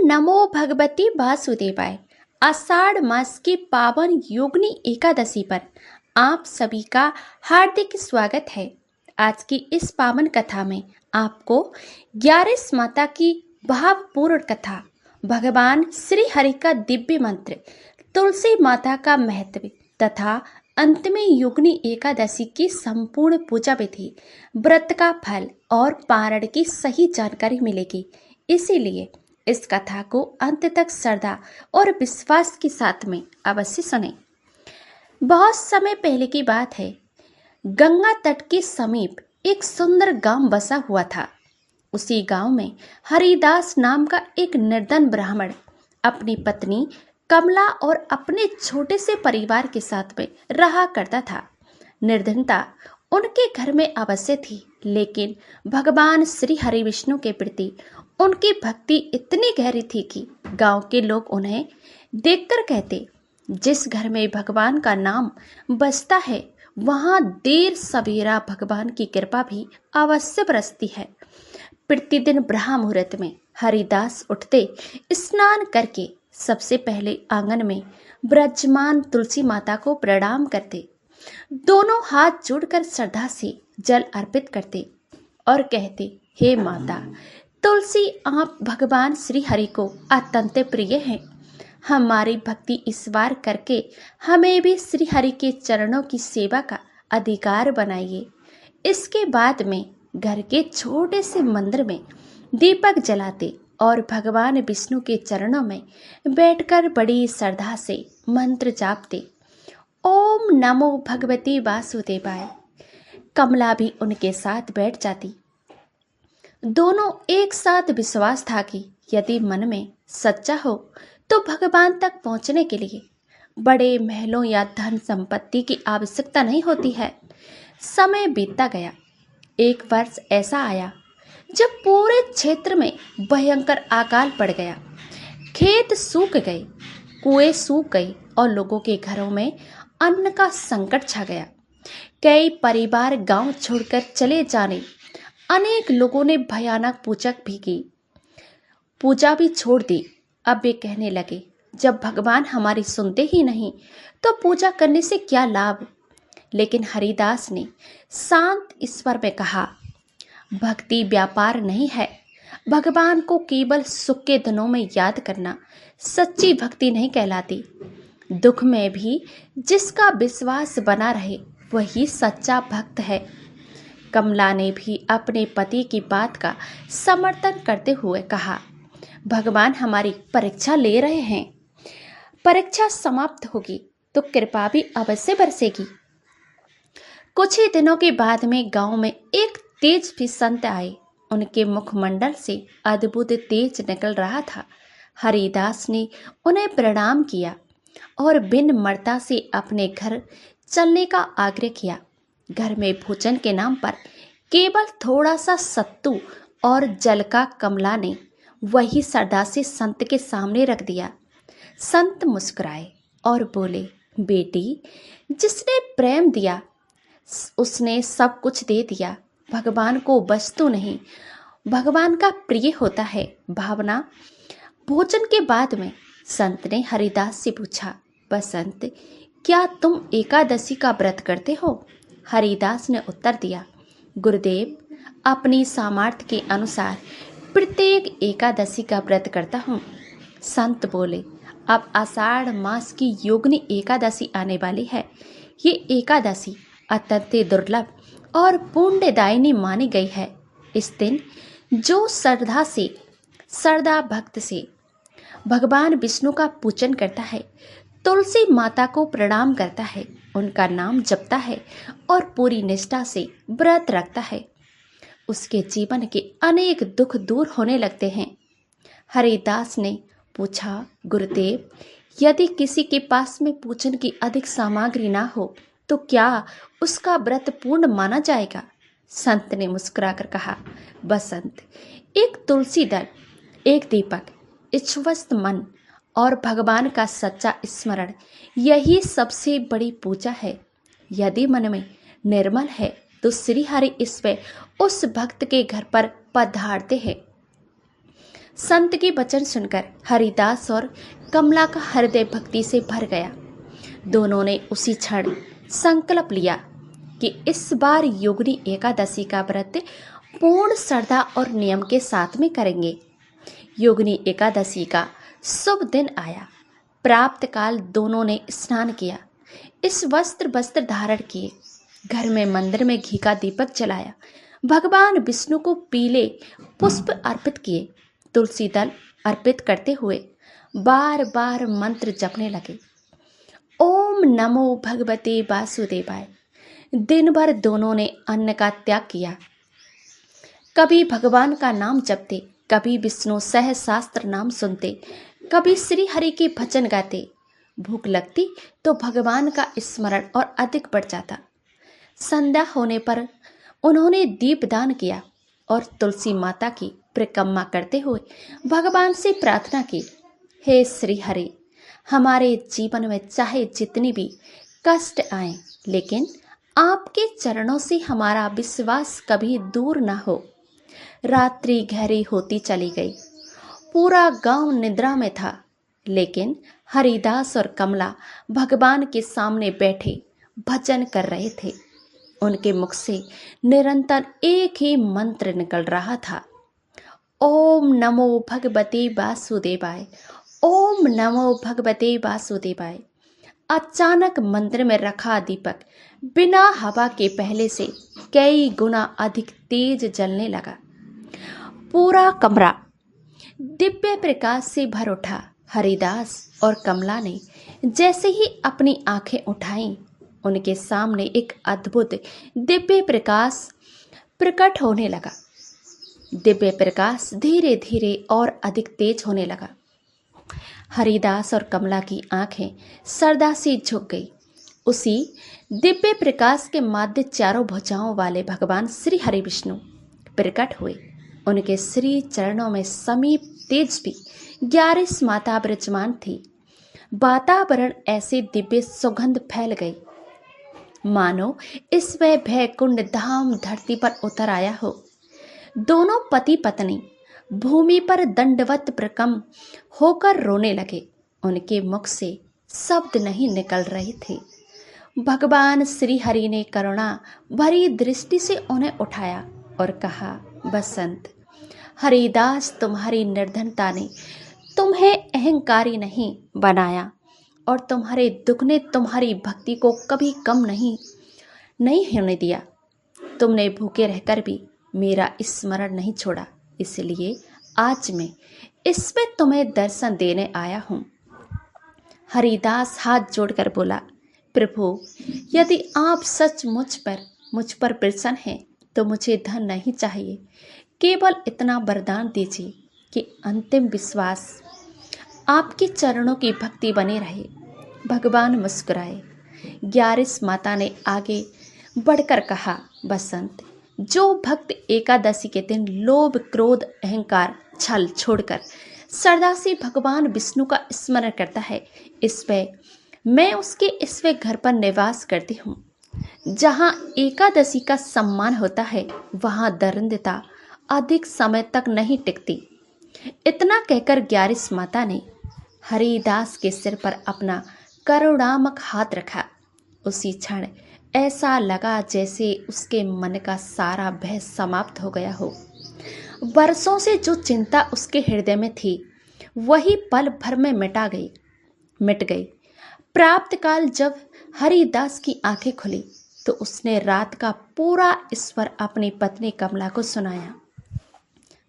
नमो भगवती वासुदेवाय। आषाढ़ मास की पावन योगिनी एकादशी पर आप सभी का हार्दिक स्वागत है। आज की इस पावन कथा में आपको 11 माता की भावपूर्ण कथा, भगवान श्री हरि का दिव्य मंत्र, तुलसी माता का महत्व तथा अंत में योगिनी एकादशी की संपूर्ण पूजा विधि, व्रत का फल और पारण की सही जानकारी मिलेगी। इसीलिए इस कथा को अंत तक श्रद्धा और विश्वास के साथ में अवश्य सुने। बहुत समय पहले की बात है। गंगा तट के समीप एक सुंदर गांव बसा हुआ था। उसी गांव में हरिदास नाम का एक निर्धन ब्राह्मण अपनी पत्नी कमला और अपने छोटे से परिवार के साथ में रहा करता था। निर्धनता उनके घर में अवश्य थी, लेकिन भगवान श्री हरि विष्णु के प्रति उनकी भक्ति इतनी गहरी थी कि गांव के लोग उन्हें देखकर कहते, जिस घर में भगवान का नाम बसता है वहां देर सवेरा भगवान की कृपा भी अवश्य बरसती है। प्रतिदिन ब्रह्म मुहूर्त में हरिदास उठते, स्नान करके सबसे पहले आंगन में विराजमान तुलसी माता को प्रणाम करते, दोनों हाथ जोड़कर श्रद्धा से जल अर्पित करते और कहते, हे माता तुलसी, आप भगवान श्री हरि को अत्यंत प्रिय हैं। हमारी भक्ति इस बार करके हमें भी श्री हरि के चरणों की सेवा का अधिकार बनाइए। इसके बाद में घर के छोटे से मंदिर में दीपक जलाते और भगवान विष्णु के चरणों में बैठकर बड़ी श्रद्धा से मंत्र जापते, ओम नमो भगवती वासुदेवाय। कमला भी उनके साथ बैठ जाती। दोनों एक साथ विश्वास था कि यदि मन में सच्चा हो तो भगवान तक पहुंचने के लिए बड़े महलों या धन संपत्ति की आवश्यकता नहीं होती है। समय बीतता गया। एक वर्ष ऐसा आया जब पूरे क्षेत्र में भयंकर अकाल पड़ गया। खेत सूख गए, कुएं सूख गए और लोगों के घरों में अन्न का संकट छा गया। कई परिवार गांव छोड़कर चले जाने, अनेक लोगों ने भयानक पूजा भी छोड़ दी। अब वे कहने लगे, जब भगवान हमारी सुनते ही नहीं तो पूजा करने से क्या लाभ। लेकिन हरिदास ने शांत ईश्वर में कहा, भक्ति व्यापार नहीं है। भगवान को केवल सुख के दिनों में याद करना सच्ची भक्ति नहीं कहलाती। दुख में भी जिसका विश्वास बना रहे वही सच्चा भक्त है। कमला ने भी अपने पति की बात का समर्थन करते हुए कहा, भगवान हमारी परीक्षा ले रहे हैं। परीक्षा समाप्त होगी तो कृपा भी अवश्य बरसेगी। कुछ ही दिनों के बाद में गांव में एक तेज भी संत आए। उनके मुखमंडल से अद्भुत तेज निकल रहा था। हरिदास ने उन्हें प्रणाम किया और विनम्रता से अपने घर चलने का आग्रह किया। घर में भोजन के नाम पर केवल थोड़ा सा सत्तू और जल का कमला ने वही श्रद्धा से संत के सामने रख दिया। संत मुस्कुराए और बोले, बेटी, जिसने प्रेम दिया उसने सब कुछ दे दिया। भगवान को वस्तु नहीं, भगवान का प्रिय होता है भावना। भोजन के बाद में संत ने हरिदास से पूछा, बसंत, क्या तुम एकादशी का व्रत करते हो? हरिदास ने उत्तर दिया, गुरुदेव, अपनी सामर्थ्य के अनुसार प्रत्येक एकादशी का व्रत करता हूँ। संत बोले, अब आषाढ़ मास की योगिनी एकादशी आने वाली है। ये एकादशी अत्यंत दुर्लभ और पुण्यदायिनी मानी गई है। इस दिन जो श्रद्धा भक्त से भगवान विष्णु का पूजन करता है, तुलसी माता को प्रणाम करता है, उनका नाम जपता है और पूरी निष्ठा से व्रत रखता है, उसके जीवन के अनेक दुख दूर होने लगते हैं। हरिदास ने पूछा, गुरुदेव, यदि किसी के पास में पूजन की अधिक सामग्री ना हो तो क्या उसका व्रत पूर्ण माना जाएगा? संत ने मुस्कुराकर कहा, बसंत, एक तुलसी दल, एक दीपक, इच्छुवस्त मन और भगवान का सच्चा स्मरण, यही सबसे बड़ी पूजा है। यदि मन में निर्मल है तो श्री हरि इसमें उस भक्त के घर पर पधारते हैं। संत के वचन सुनकर हरिदास और कमला का हृदय भक्ति से भर गया। दोनों ने उसी क्षण संकल्प लिया कि इस बार योगिनी एकादशी का व्रत पूर्ण श्रद्धा और नियम के साथ में करेंगे। योगिनी एकादशी का शुभ दिन आया। प्राप्त काल दोनों ने स्नान किया, इस वस्त्र धारण किए, घर में मंदिर में घी का दीपक जलाया, भगवान विष्णु को पीले पुष्प अर्पित किए, तुलसी दल अर्पित करते हुए बार बार मंत्र जपने लगे। ओम नमो भगवते वासुदेवाय। दिन भर दोनों ने अन्न का त्याग किया। कभी भगवान का नाम जपते, कभी विष्णु सहस्त्र नाम सुनते, कभी श्री हरि के भजन गाते। भूख लगती तो भगवान का स्मरण और अधिक बढ़ जाता। संध्या होने पर उन्होंने दीपदान किया और तुलसी माता की परिक्रमा करते हुए भगवान से प्रार्थना की, हे श्री हरि, हमारे जीवन में चाहे जितनी भी कष्ट आए, लेकिन आपके चरणों से हमारा विश्वास कभी दूर न हो। रात्रि गहरी होती चली गई। पूरा गांव निद्रा में था, लेकिन हरिदास और कमला भगवान के सामने बैठे भजन कर रहे थे। उनके मुख से निरंतर एक ही मंत्र निकल रहा था, ओम नमो भगवते वासुदेवाय, ओम नमो भगवते वासुदेवाय। अचानक मंदिर में रखा दीपक बिना हवा के पहले से कई गुना अधिक तेज जलने लगा। पूरा कमरा दिव्य प्रकाश से भर उठा। हरिदास और कमला ने जैसे ही अपनी आंखें उठाईं, उनके सामने एक अद्भुत दिव्य प्रकाश प्रकट होने लगा। दिव्य प्रकाश धीरे धीरे और अधिक तेज होने लगा। हरिदास और कमला की आंखें श्रद्धा से झुक गई। उसी दिव्य प्रकाश के माध्य चारों भुजाओं वाले भगवान श्री हरि विष्णु प्रकट हुए। उनके श्री चरणों में समीप तेज भी 11 माता विराजमान थी। वातावरण ऐसे दिव्य सुगंध फैल गई, मानो इस वैकुंठ धाम धरती पर उतर आया हो। दोनों पति पत्नी भूमि पर दंडवत प्रकम होकर रोने लगे। उनके मुख से शब्द नहीं निकल रहे थे। भगवान श्री हरि ने करुणा भरी दृष्टि से उन्हें उठाया और कहा, बसंत, हरिदास, तुम्हारी निर्धनता ने तुम्हें अहंकारी नहीं बनाया और तुम्हारे दुख ने तुम्हारी भक्ति को कभी कम नहीं होने दिया। तुमने भूखे रहकर भी मेरा स्मरण नहीं छोड़ा, इसलिए आज मैं इसमें तुम्हें दर्शन देने आया हूँ। हरिदास हाथ जोड़कर बोला, प्रभु, यदि आप सच मुझ पर प्रसन्न हैं तो मुझे धन नहीं चाहिए, केवल इतना वरदान दीजिए कि अंतिम विश्वास आपके चरणों की भक्ति बने रहे। भगवान मुस्कुराए। 11 माता ने आगे बढ़कर कहा, बसंत, जो भक्त एकादशी के दिन लोभ, क्रोध, अहंकार, छल छोड़कर श्रद्धा से भगवान विष्णु का स्मरण करता है, मैं उसके इसवे घर पर निवास करती हूँ। जहाँ एकादशी का सम्मान होता है, वहाँ दरिद्रता अधिक समय तक नहीं टिकती। इतना कहकर 11 माता ने हरिदास के सिर पर अपना करुणामक हाथ रखा। उसी क्षण ऐसा लगा जैसे उसके मन का सारा भय समाप्त हो गया हो। वर्षों से जो चिंता उसके हृदय में थी, वही पल भर में मिट गई। प्राप्त काल जब हरिदास की आंखें खुली तो उसने रात का पूरा ईश्वर अपनी पत्नी कमला को सुनाया।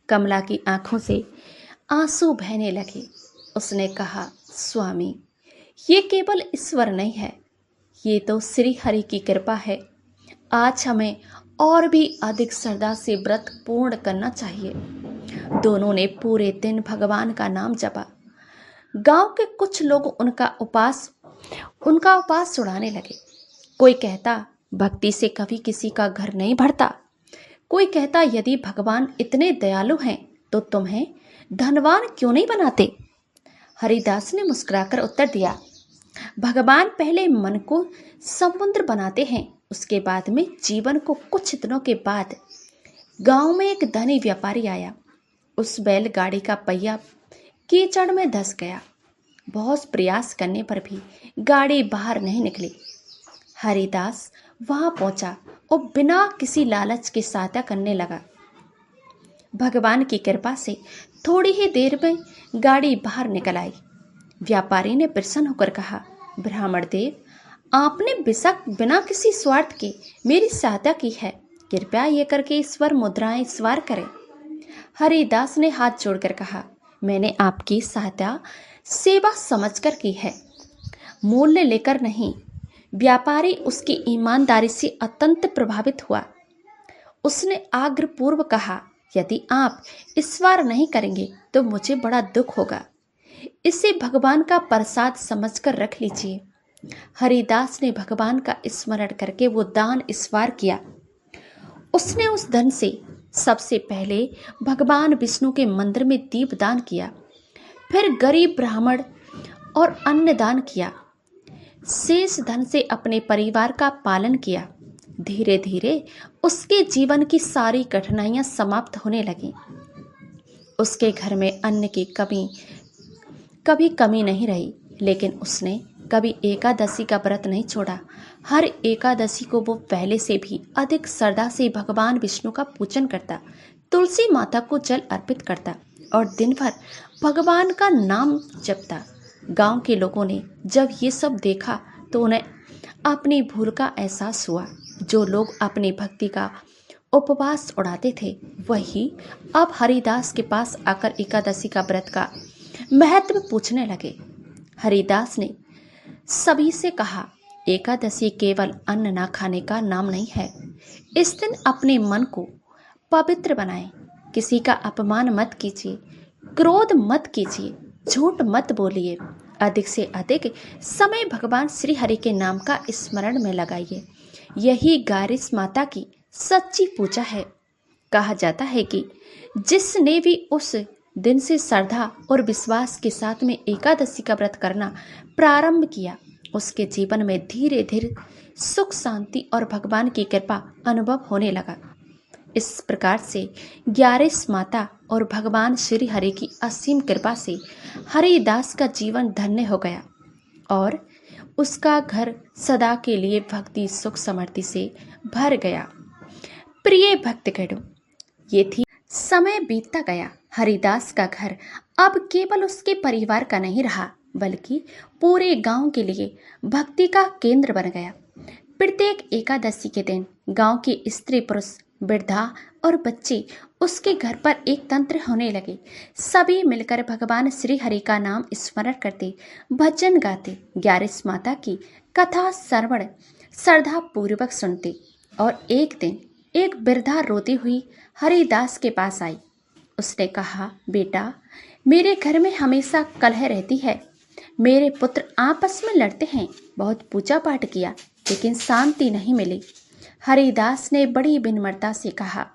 कमला की आंखों से आंसू बहने लगे। उसने कहा, स्वामी, ये केवल ईश्वर नहीं है, ये तो श्री हरि की कृपा है। आज हमें और भी अधिक श्रद्धा से व्रत पूर्ण करना चाहिए। दोनों ने पूरे दिन भगवान का नाम जपा। गांव के कुछ लोग उनका उपास उड़ाने लगे। कोई कहता, भक्ति से कभी किसी का घर नहीं भरता। कोई कहता, यदि भगवान इतने दयालु हैं तो तुम्हें धनवान क्यों नहीं बनाते। हरिदास ने मुस्कुराकर उत्तर दिया, भगवान पहले मन को समुद्र बनाते हैं, उसके बाद में जीवन को। कुछ दिनों के बाद गांव में एक धनी व्यापारी आया। उस बैलगाड़ी का पहिया कीचड़ में धंस गया। बहुत प्रयास करने पर भी गाड़ी बाहर नहीं निकली। हरिदास वहां पहुंचा और बिना किसी लालच के सहायता करने लगा। भगवान की कृपा से थोड़ी ही देर में गाड़ी बाहर निकल आई। व्यापारी ने प्रसन्न होकर कहा, ब्राह्मण देव, आपने बेशक बिना किसी स्वार्थ के मेरी सहायता की है। कृपया ये करके ईश्वर मुद्राएं स्वीकार करें। हरिदास ने हाथ जोड़कर कहा, मैंने आपकी सहायता सेवा समझकर की है, मूल्य लेकर नहीं। व्यापारी उसकी ईमानदारी से अत्यंत प्रभावित हुआ। उसने आग्रहपूर्वक कहा, यदि आप ईश्वर नहीं करेंगे तो मुझे बड़ा दुख होगा। इसे भगवान का प्रसाद समझकर रख लीजिए। हरिदास ने भगवान का स्मरण करके वो दान स्वीकार किया। उसने उस धन से सबसे पहले भगवान विष्णु के मंदिर में दीप दान किया, फिर गरीब ब्राह्मण और अन्न दान किया। शेष धन से अपने परिवार का पालन किया। धीरे धीरे उसके जीवन की सारी कठिनाइयां समाप्त होने लगीं। उसके घर में अन्न की कभी कमी नहीं रही, लेकिन उसने कभी एकादशी का व्रत नहीं छोड़ा। हर एकादशी को वो पहले से भी अधिक श्रद्धा से भगवान विष्णु का पूजन करता, तुलसी माता को जल अर्पित करता और दिन भर भगवान का नाम जपता। गांव के लोगों ने जब ये सब देखा तो उन्हें अपनी भूल का एहसास हुआ। जो लोग अपनी भक्ति का उपवास उड़ाते थे, वही अब हरिदास के पास आकर एकादशी का व्रत का महत्व पूछने लगे। हरिदास ने सभी से कहा, एकादशी केवल अन्न ना खाने का नाम नहीं है। इस दिन अपने मन को पवित्र बनाएं। किसी का अपमान मत कीजिए, क्रोध मत कीजिए, झूठ मत बोलिए। अधिक से अधिक समय भगवान श्री हरि के नाम का स्मरण में लगाइए। यही गारिस माता की सच्ची पूजा है। कहा जाता है कि जिसने भी उस दिन से श्रद्धा और विश्वास के साथ में एकादशी का व्रत करना प्रारंभ किया, उसके जीवन में धीरे धीरे सुख, शांति और भगवान की कृपा अनुभव होने लगा। इस प्रकार से ग्यारस माता और भगवान श्री हरि की असीम कृपा से हरिदास का जीवन धन्य हो गया और उसका घर सदा के लिए भक्ति, सुख, समृद्धि से भर गया। प्रिय भक्तगणों, ये थी समय बीतता गया। हरिदास का घर अब केवल उसके परिवार का नहीं रहा, बल्कि पूरे गांव के लिए भक्ति का केंद्र बन गया। प्रत्येक एकादशी के दिन गांव के स्त्री, पुरुष, वृद्धा और बच्चे उसके घर पर एक तंत्र होने लगे। सभी मिलकर भगवान श्री हरि का नाम स्मरण करते, भजन गाते, ग्यारस माता की कथा श्रवण श्रद्धा पूर्वक सुनते। और एक दिन एक वृद्धा रोती हुई हरिदास के पास आई। उसने कहा, बेटा, मेरे घर में हमेशा कलह रहती है। मेरे पुत्र आपस में लड़ते हैं। बहुत पूजा पाठ किया, लेकिन शांति नहीं मिली। हरिदास ने बड़ी विनम्रता से कहा,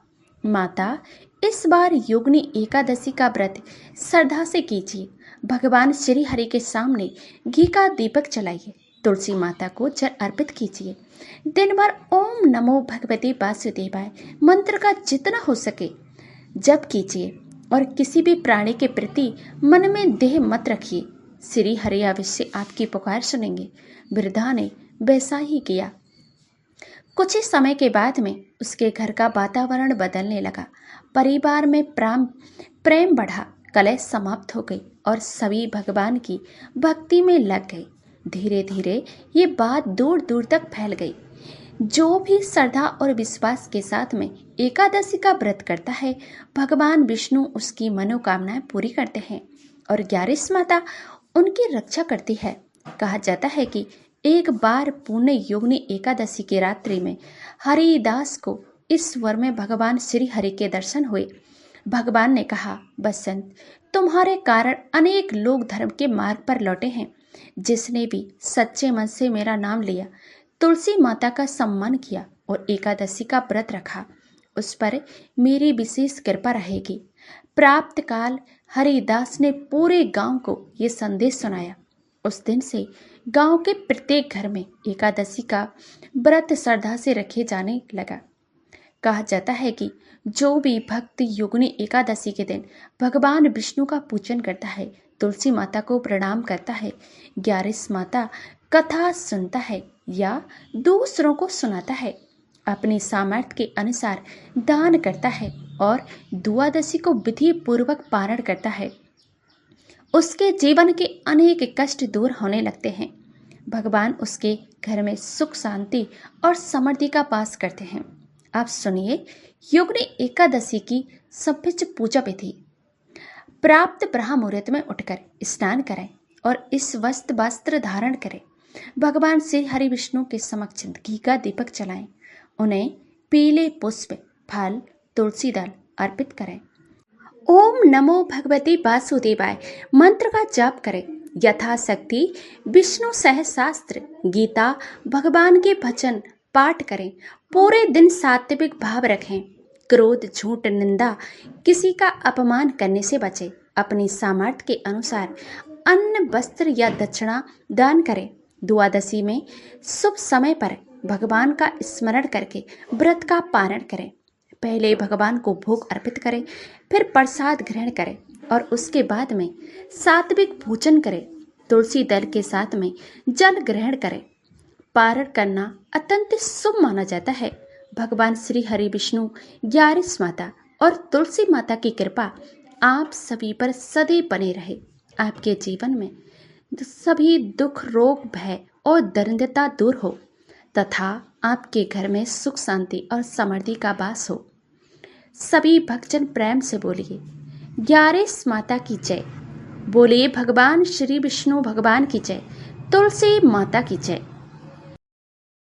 माता, इस बार योगिनी एकादशी का व्रत श्रद्धा से कीजिए। भगवान श्री हरि के सामने घी का दीपक जलाइए, तुलसी माता को जल अर्पित कीजिए। दिन भर ओम नमो भगवते वासुदेवाय मंत्र का जितना हो सके जप कीजिए और किसी भी प्राणी के प्रति मन में देह मत रखिए। श्री हरि अवश्य आपकी पुकार सुनेंगे। वृद्धा ने वैसा ही किया। कुछ ही समय के बाद में उसके घर का वातावरण बदलने लगा। परिवार में प्रेम बढ़ा, कलह समाप्त हो गई और सभी भगवान की भक्ति में लग गए। धीरे धीरे ये बात दूर दूर तक फैल गई। जो भी श्रद्धा और विश्वास के साथ में एकादशी का व्रत करता है, भगवान विष्णु उसकी मनोकामनाएं पूरी करते हैं और ग्यारस माता उनकी रक्षा करती है। कहा जाता है कि एक बार पुण्य योगिनी एकादशी की रात्रि में हरिदास को इस वर में भगवान श्री हरि के दर्शन हुए। भगवान ने कहा, बसंत, तुम्हारे कारण अनेक लोग धर्म के मार्ग पर लौटे हैं। जिसने भी सच्चे मन से मेरा नाम लिया, तुलसी माता का सम्मान किया और एकादशी का व्रत रखा, उस पर मेरी विशेष कृपा रहेगी। प्राप्त काल हरिदास ने पूरे गांव को ये संदेश सुनाया। उस दिन से गांव के प्रत्येक घर में एकादशी का व्रत श्रद्धा से रखे जाने लगा। कहा जाता है कि जो भी भक्त योगिनी एकादशी के दिन भगवान विष्णु का पूजन करता है, तुलसी माता को प्रणाम करता है, 11 माता कथा सुनता है या दूसरों को सुनाता है, अपनी सामर्थ्य के अनुसार दान करता है और द्वादशी को विधि पूर्वक पारण करता है, उसके जीवन के अनेक कष्ट दूर होने लगते हैं। भगवान उसके घर में सुख शांति और समृद्धि का वास करते हैं। आप सुनिए योगिनी एकादशी की सभ्य पूजा विधि। प्राप्त ब्रह्म मुहूर्त में उठकर स्नान करें और इस वस्त्र धारण करें। भगवान श्री हरि विष्णु के समक्ष घी का दीपक जलाएं। उन्हें पीले पुष्प, फल, तुलसी दल अर्पित करें। ओम नमो भगवते वासुदेवाय मंत्र का जाप करें। यथाशक्ति विष्णु सहस्त्र, गीता, भगवान के भजन पाठ करें। पूरे दिन सात्विक भाव रखें। क्रोध, झूठ, निंदा, किसी का अपमान करने से बचें। अपनी सामर्थ्य के अनुसार अन्न, वस्त्र या दक्षिणा दान करें। द्वादशी में शुभ समय पर भगवान का स्मरण करके व्रत का पारण करें। पहले भगवान को भोग अर्पित करें, फिर प्रसाद ग्रहण करें और उसके बाद में सात्विक भोजन करें। तुलसी दल के साथ में जल ग्रहण करें। पारण करना अत्यंत शुभ माना जाता है। भगवान श्री हरि विष्णु, 11 माता और तुलसी माता की कृपा आप सभी पर सदैव बने रहे। आपके जीवन में सभी दुख, रोग, भय और दरिद्रता दूर हो तथा आपके घर में सुख शांति और समृद्धि का वास हो। सभी भक्तजन प्रेम से बोलिए 11 माता की जय। बोलिए भगवान श्री विष्णु भगवान की जय। तुलसी माता की जय।